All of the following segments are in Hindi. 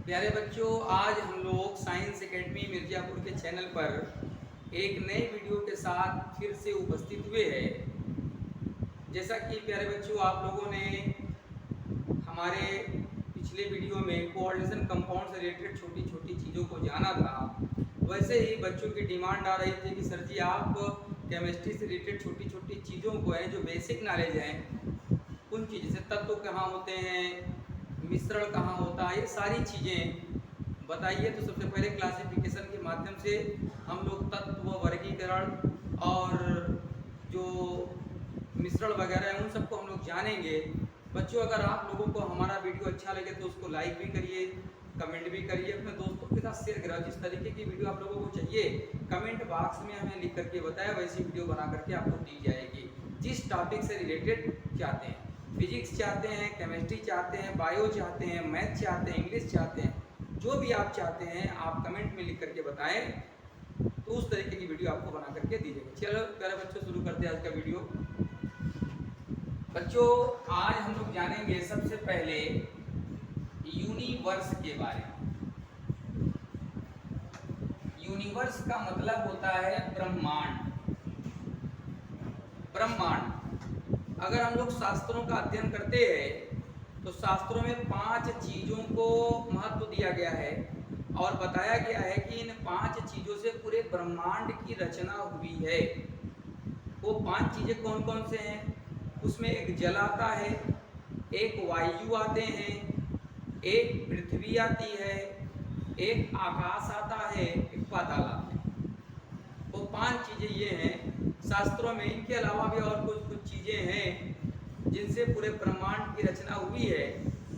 प्यारे बच्चों, आज हम लोग साइंस एकेडमी मिर्ज़ापुर के चैनल पर एक नए वीडियो के साथ फिर से उपस्थित हुए हैं। जैसा कि प्यारे बच्चों, आप लोगों ने हमारे पिछले वीडियो में कोऑर्डिनेशन कंपाउंड से रिलेटेड छोटी छोटी चीज़ों को जाना था, वैसे ही बच्चों की डिमांड आ रही थी कि सर जी आप केमिस्ट्री से रिलेटेड छोटी छोटी चीज़ों को हैं जो बेसिक नॉलेज हैं, उन चीज़ से तत्व कहाँ होते हैं, मिश्रण कहाँ होता है, ये सारी चीज़ें बताइए। तो सबसे पहले क्लासिफिकेशन के माध्यम से हम लोग तत्व, वर्गीकरण और जो मिश्रण वगैरह है उन सबको हम लोग जानेंगे। बच्चों, अगर आप लोगों को हमारा वीडियो अच्छा लगे तो उसको लाइक भी करिए, कमेंट भी करिए, अपने दोस्तों के साथ शेयर करें। जिस तरीके की वीडियो आप लोगों को चाहिए कमेंट बॉक्स में हमें लिख करके बताया, वैसी वीडियो बना करके आपको दी जाएगी। जिस टॉपिक से रिलेटेड चाहते हैं, फिजिक्स चाहते हैं, केमिस्ट्री चाहते हैं, बायो चाहते हैं, मैथ चाहते हैं, इंग्लिश चाहते हैं, जो भी आप चाहते हैं आप कमेंट में लिख करके बताएं, तो उस तरीके की वीडियो आपको बना करके दी जाएगी। चलो प्यारे बच्चों, शुरू करते हैं आज का वीडियो। बच्चों, आज हम लोग जानेंगे सबसे पहले यूनिवर्स के बारे में। यूनिवर्स का मतलब होता है ब्रह्मांड। ब्रह्मांड, अगर हम लोग शास्त्रों का अध्ययन करते हैं तो शास्त्रों में 5 चीज़ों को महत्व दिया गया है और बताया गया है कि इन 5 चीज़ों से पूरे ब्रह्मांड की रचना हुई है। वो 5 चीज़ें कौन कौन से हैं? उसमें एक जल आता है, एक वायु आते हैं, एक पृथ्वी आती है, एक आकाश आता है, एक पाताल आता है। वो 5 चीज़ें ये हैं शास्त्रों में। इनके अलावा भी और कुछ चीज़ें हैं जिनसे पूरे ब्रह्मांड की रचना हुई है,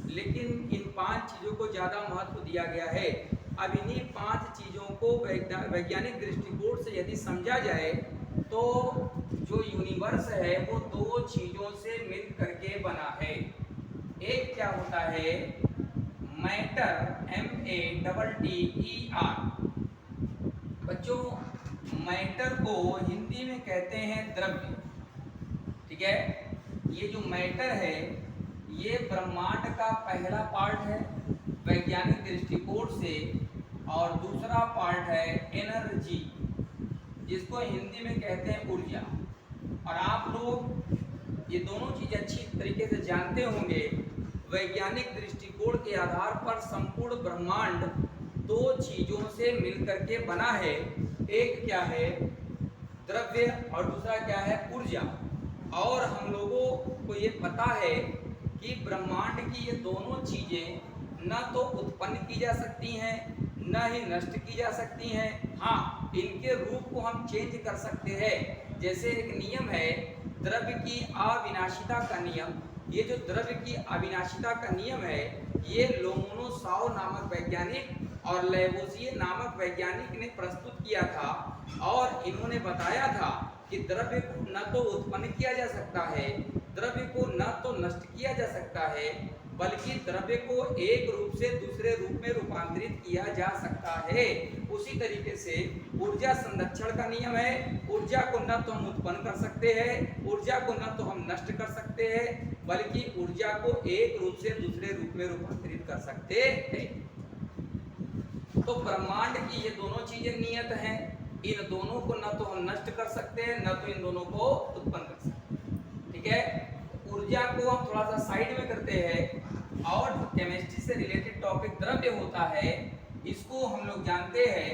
लेकिन इन 5 चीज़ों को ज़्यादा महत्व दिया गया है। अब इन्हीं 5 चीज़ों को वैज्ञानिक दृष्टिकोण से यदि समझा जाए तो जो यूनिवर्स है वो 2 चीज़ों से मिल करके बना है। एक क्या होता है? Matter, MATTER। बच्चों, मैटर को हिंदी में कहते हैं द्रव्य, ठीक है। ये जो मैटर है ये ब्रह्मांड का पहला पार्ट है वैज्ञानिक दृष्टिकोण से, और दूसरा पार्ट है एनर्जी, जिसको हिंदी में कहते हैं ऊर्जा। और आप लोग ये दोनों चीज़ अच्छी तरीके से जानते होंगे। वैज्ञानिक दृष्टिकोण के आधार पर संपूर्ण ब्रह्मांड 2 चीज़ों से मिलकर के बना है। एक क्या है? द्रव्य, और दूसरा क्या है? ऊर्जा। और हम लोगों को ये पता है कि ब्रह्मांड की ये दोनों चीज़ें न तो उत्पन्न की जा सकती हैं न ही नष्ट की जा सकती हैं। हाँ, इनके रूप को हम चेंज कर सकते हैं। जैसे एक नियम है द्रव्य की अविनाशिता का नियम। ये जो द्रव्य की अविनाशिता का नियम है ये लोमोनोसाव नामक वैज्ञानिक और लैवोसिए नामक वैज्ञानिक ने प्रस्तुत किया था, और इन्होंने बताया था कि द्रव्य को न तो उत्पन्न किया जा सकता है, द्रव्य को न तो नष्ट किया जा सकता है, बल्कि द्रव्य को एक रूप से दूसरे रूप में रूपांतरित किया जा सकता है। उसी तरीके से ऊर्जा संरक्षण का नियम है। ऊर्जा को न तो हम उत्पन्न कर सकते हैं, ऊर्जा को न तो हम नष्ट कर सकते हैं, बल्कि ऊर्जा को एक रूप से दूसरे रूप में रूपांतरित कर सकते हैं। तो ब्रह्मांड की ये दोनों चीजें नियत हैं। इन दोनों को न तो हम नष्ट कर सकते हैं न तो इन दोनों को उत्पन्न कर सकते हैं, ठीक है। ऊर्जा को हम थोड़ा सा साइड में करते हैं, और केमिस्ट्री से रिलेटेड टॉपिक द्रव्य होता है, इसको हम लोग जानते हैं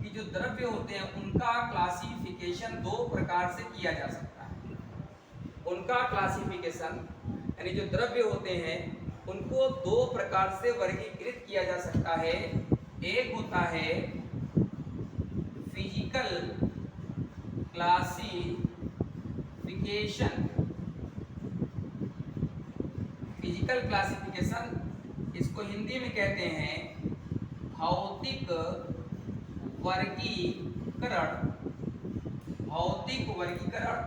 कि जो द्रव्य होते हैं उनका क्लासिफिकेशन 2 प्रकार से किया जा सकता है। उनका क्लासिफिकेशन यानी जो द्रव्य होते हैं उनको 2 प्रकार से वर्गीकृत किया जा सकता है। एक होता है फिजिकल क्लासिफिकेशन। फिजिकल क्लासिफिकेशन, इसको हिंदी में कहते हैं भौतिक वर्गीकरण। भौतिक वर्गीकरण,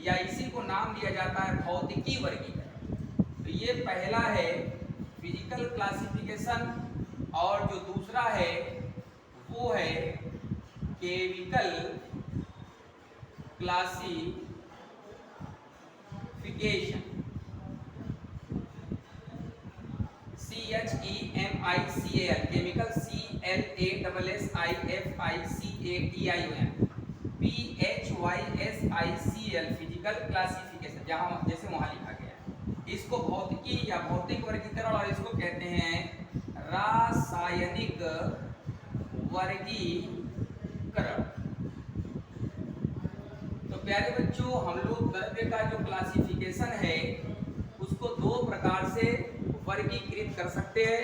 या इसी को नाम दिया जाता है भौतिकी वर्गीकरण। तो ये पहला है फिजिकल क्लासिफिकेशन, और जो दूसरा है वो है chemical classification. CHEMICAL CAL chemical CLASSIFICATION PHYSICL physical classification, जहाँ जैसे वहाँ लिखा गया है। इसको भौतिकी या भौतिक वर्गीकरण और इसको कहते हैं रासायनिक वर्गीकरण। तो प्यारे बच्चों, हम लोग द्रव्य का जो क्लासिफिकेशन है उसको दो प्रकार से वर्गीकृत कर सकते हैं।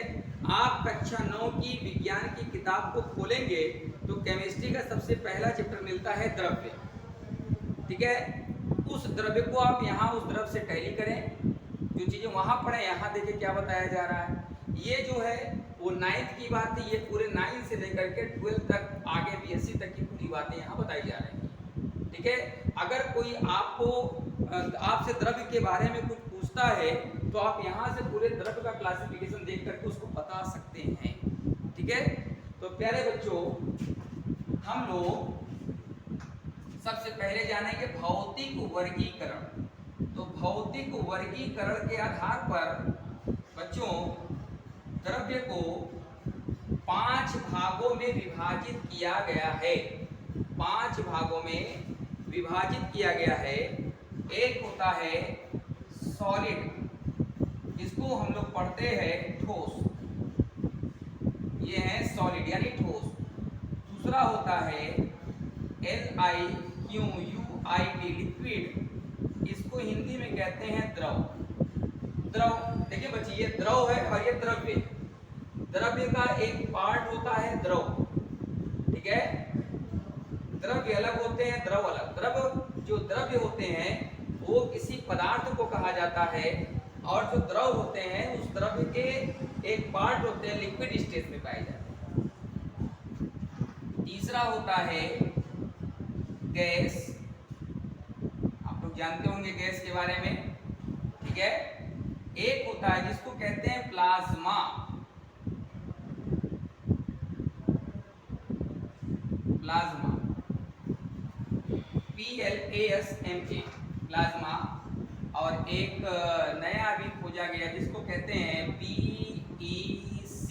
आप कक्षा 9 की विज्ञान की किताब को खोलेंगे तो केमिस्ट्री का सबसे पहला चैप्टर मिलता है द्रव्य, ठीक है। उस द्रव्य को आप यहाँ उस द्रव्य से टैली करें, जो चीजें वहां पढ़े यहाँ देखें क्या बताया जा रहा है। ये जो है वो 9th की बात है, ये पूरे 9 से लेकर के 12 तक आगे BSc तक की पूरी बातें यहाँ बताई जा रही हैं, ठीक है। अगर कोई आपसे द्रव्य के बारे में कुछ पूछता है तो आप यहाँ से पूरे द्रव्य का क्लासिफिकेशन देख करके उसको बता सकते हैं, ठीक है। तो प्यारे बच्चों, हम लोग सबसे पहले जानेंगे भौतिक वर्गीकरण। तो भौतिक वर्गीकरण के आधार पर बच्चों द्रव्य को 5 भागों में विभाजित किया गया है। 5 भागों में विभाजित किया गया है। एक होता है सॉलिड, इसको हम लोग पढ़ते हैं ठोस, ये है सॉलिड यानी ठोस। दूसरा होता है LIQUID लिक्विड, इसको हिंदी में कहते हैं द्रव। द्रव देखिए बच्चे, ये द्रव है और ये द्रव्य। द्रव्य का एक पार्ट होता है द्रव, ठीक है। द्रव्य अलग होते हैं, द्रव अलग। जो द्रव्य होते हैं वो किसी पदार्थ को कहा जाता है, और जो द्रव होते हैं उस द्रव्य के एक पार्ट होते हैं, लिक्विड स्टेज में पाए जाते हैं। तीसरा होता है गैस, आप लोग जानते होंगे गैस के बारे में, ठीक है। एक होता है जिसको कहते हैं प्लाज्मा, प्लाज्मा PLASMA प्लाज्मा। और एक नया अभी खोजा गया जिसको कहते हैं PEC,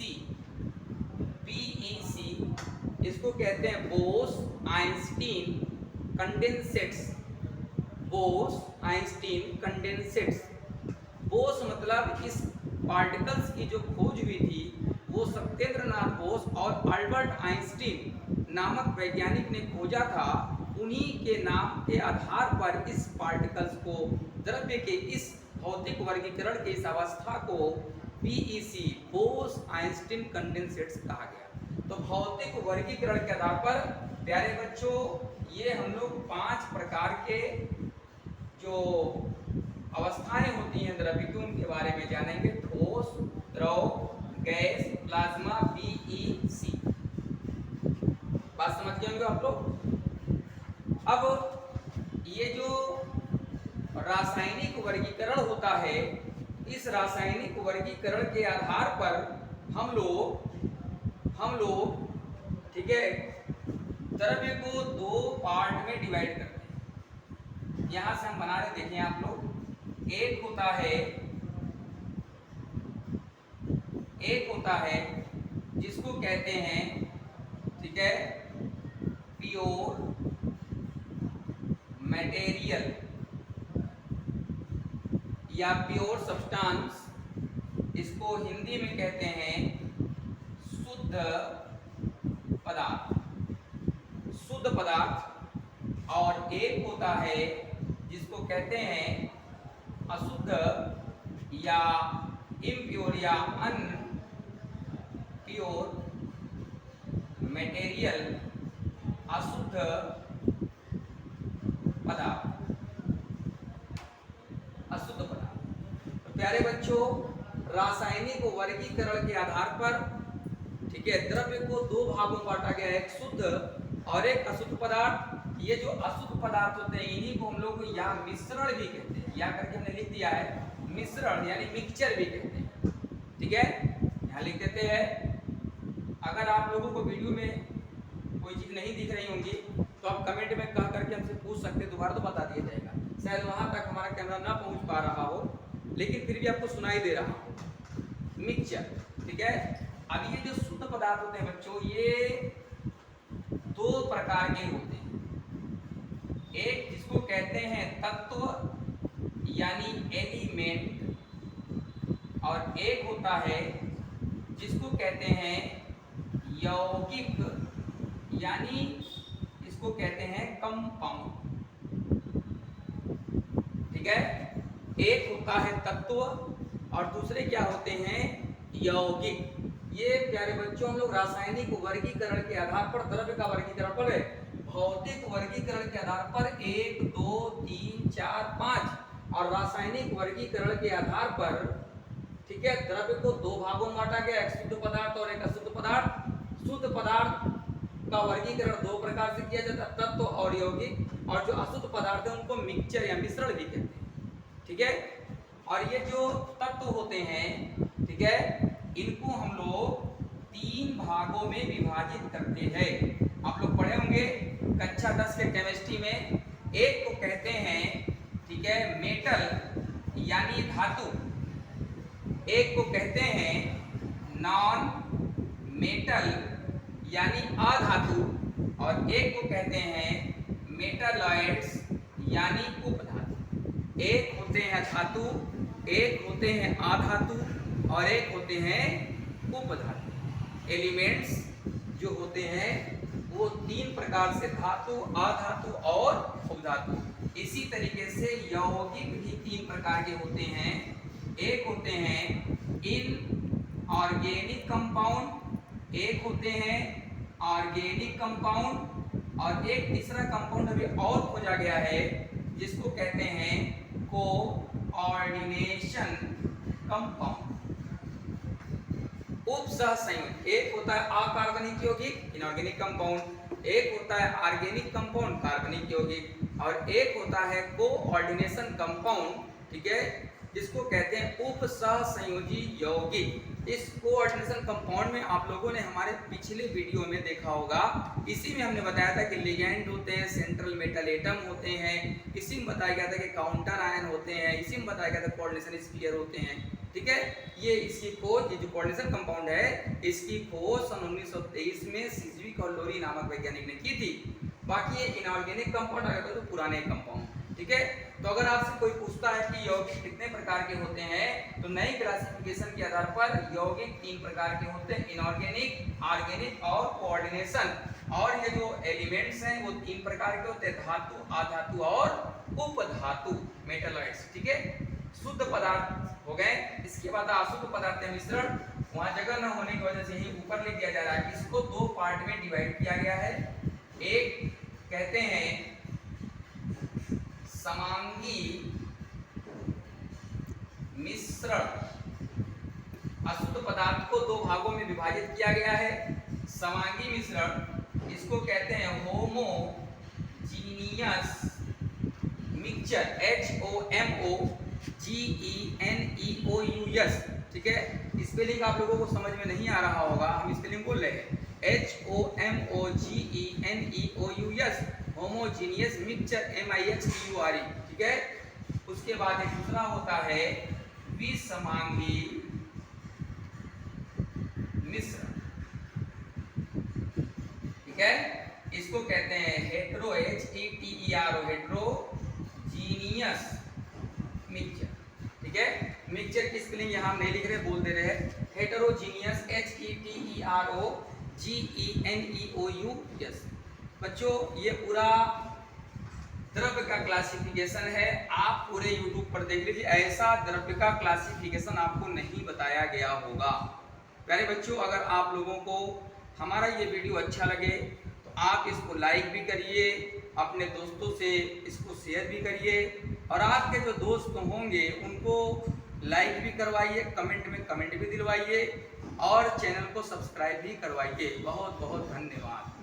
इसको कहते हैं बोस-आइंस्टीन कंडेंसेट्स। बोस-आइंस्टीन कंडेंसेट्स। बोस मतलब इस पार्टिकल्स की जो खोज हुई थी वो सत्येंद्रनाथ बोस और अल्बर्ट आइंस्टीन नामक वैज्ञानिक ने खोजा था। उन्हीं के नाम के आधार पर इस पार्टिकल्स को, द्रव्य के इस भौतिक वर्गीकरण की इस अवस्था को PEC बोस-आइंस्टीन कंडेंसेट्स कहा गया। तो भौतिक वर्गीकरण के आधार पर प्यारे बच्चों ये हम लोग 5 प्रकार के जो अवस्थाएं होती हैं द्रव्य की उनके बारे में जानेंगे। ठोस, द्रव, गैस, प्लाज्मा, PEC। बात समझ गए होंगे आप लोग। अब ये जो रासायनिक वर्गीकरण होता है, इस रासायनिक वर्गीकरण के आधार पर हम लोग ठीक है द्रव्य को 2 पार्ट में डिवाइड करते हैं। यहां से हम बना रहे, देखें आप लोग। एक होता है जिसको कहते हैं, ठीक है, प्योर मटेरियल या प्योर सब्सटेंस, इसको हिंदी में कहते हैं शुद्ध पदार्थ, शुद्ध पदार्थ। और एक होता है जिसको कहते हैं अशुद्ध या इम्प्योर या अनप्योर मटेरियल, अशुद्ध पदार्थ, अशुद्ध पदार्थ। तो प्यारे बच्चों रासायनिक वर्गीकरण के आधार पर, ठीक है, द्रव्य को 2 भागों में बांटा गया है, एक शुद्ध और एक अशुद्ध पदार्थ। ये जो अशुद्ध पदार्थ होते हैं इन्हीं को हम लोग यहाँ मिश्रण भी कहते हैं, यहाँ करके हमने लिख दिया है मिश्रण यानी मिक्सचर भी कहते हैं, ठीक है, यहाँ लिख देते हैं। अगर आप लोगों को वीडियो में कोई चीज नहीं दिख रही होंगी तो आप कमेंट में कह करके हमसे पूछ सकते हैं, दोबारा तो बता दिया जाएगा। शायद वहां तक हमारा कैमरा ना पहुंच पा रहा हो, लेकिन फिर भी आपको सुनाई दे रहा हो। मिक्सचर, ठीक है। अब ये जो पदार्थ होते हैं बच्चों, ये दो प्रकार के होते हैं। एक जिसको कहते हैं तत्व यानी एलिमेंट, और एक होता है जिसको कहते हैं यौगिक यानी इसको कहते हैं कंपाउंड। ठीक है, एक होता है तत्व और दूसरे क्या होते हैं यौगिक। ये प्यारे बच्चों हम लोग रासायनिक वर्गीकरण के आधार पर द्रव्य का वर्गीकरण पढ़े, भौतिक वर्गीकरण के आधार पर 1 2 3 4 5 और रासायनिक वर्गीकरण के आधार पर, ठीक है, द्रव्य को दो भागों में बांटा गया, एक शुद्ध पदार्थ और एक अशुद्ध पदार्थ। शुद्ध पदार्थ का वर्गीकरण दो प्रकार से किया जाता है, तत्व और यौगिक, और जो अशुद्ध पदार्थ है उनको मिक्सचर या मिश्रण भी कहते हैं। ठीक है, और ये जो तत्व होते हैं, ठीक है, इनको हम लोग तीन भागों में विभाजित करते हैं। आप लोग पढ़े होंगे कक्षा 10 के केमिस्ट्री में। एक को कहते हैं, ठीक है, मेटल यानी धातु, एक को कहते हैं नॉन मेटल यानी अधातु, और एक को कहते हैं मेटालॉइड्स यानी उपधातु। एक होते हैं धातु, एक होते हैं अधातु और एक होते हैं उपधातु। एलिमेंट्स जो होते हैं वो तीन प्रकार से, धातु, अधातु और उपधातु। इसी तरीके से यौगिक भी तीन प्रकार के होते हैं। एक होते हैं इनऑर्गेनिक कंपाउंड, एक होते हैं ऑर्गेनिक कंपाउंड, और एक तीसरा कंपाउंड अभी और खोजा गया है जिसको कहते हैं कोऑर्डिनेशन कंपाउंड। उपसह संयुक्त, एक होता है अकार्बनिक यौगिक इनऑर्गेनिक कंपाउंड, एक होता है ऑर्गेनिक कंपाउंड कार्बनिक यौगिक, और एक होता है कोऑर्डिनेशन कंपाउंड, ठीक है, जिसको कहते हैं उपसह संयोजी यौगिक। इस कोऑर्डिनेशन कंपाउंड में आप लोगों ने हमारे पिछले वीडियो में देखा होगा, इसी में हमने बताया था कि लिगेंड होते हैं, सेंट्रल मेटल एटम होते हैं, इसी में बताया गया था कि काउंटर आयन होते हैं, इसी में बताया गया था कोऑर्डिनेशन स्फीयर होते हैं। ठीक है, ये इसकी खोज, ये जो कोऑर्डिनेशन कंपाउंड है, इसकी खोज सन 1923 में सिज्विक और लोरी नामक वैज्ञानिक ने की थी। बाकी ये इनऑर्गेनिक कंपाउंड आ गए तो पुराने कंपाउंड। ठीक है, तो अगर आपसे कोई पूछता है कि यौगिक कितने प्रकार के होते हैं, तो नई क्लासिफिकेशन के आधार पर यौगिक तीन प्रकार के होते हैं, इनऑर्गेनिक, ऑर्गेनिक और कोऑर्डिनेशन। और ये जो एलिमेंट्स हैं वो तीन प्रकार के होते हैं, धातु, अधातु और उपधातु, मेटलॉइड्स। ठीक है, शुद्ध पदार्थ हो गए। इसके बाद अशुद्ध पदार्थ मिश्रण, वहां जगह न होने की वजह से ही ऊपर लिख दिया जा रहा है। इसको दो पार्ट में डिवाइड किया गया है। एक कहते हैं समांगी मिश्रण, अशुद्ध पदार्थ को दो भागों में विभाजित किया गया है। समांगी मिश्रण, इसको कहते हैं होमोजीनियस मिक्सचर, HOMOGENEOUS। ठीक है, स्पेलिंग आप लोगों को समझ में नहीं आ रहा होगा, हम स्पेलिंग बोल रहे हैं HOMOGENEOUS, होमोजीनियस मिक्सचर MIXTURE। ठीक है, उसके बाद एक दूसरा होता है विसमांगी मिश्रण। ठीक है, इसको कहते हैं हेटेरोजीनियस मिक्सचर। ठीक है, मिक्सचर की स्पेलिंग यहां नहीं लिख रहे, बोल दे रहे हैं हेटेरोजीनियस, HETEROGENEOUS। बच्चों, ये पूरा द्रव्य का क्लासिफिकेशन है, आप पूरे YouTube पर देख लीजिए, ऐसा द्रव्य का क्लासिफिकेशन आपको नहीं बताया गया होगा। प्यारे बच्चों, अगर आप लोगों को हमारा ये वीडियो अच्छा लगे तो आप इसको लाइक भी करिए, अपने दोस्तों से इसको शेयर भी करिए, और आपके जो दोस्त होंगे उनको लाइक भी करवाइए, कमेंट में कमेंट भी दिलवाइए, और चैनल को सब्सक्राइब भी करवाइए। बहुत बहुत धन्यवाद।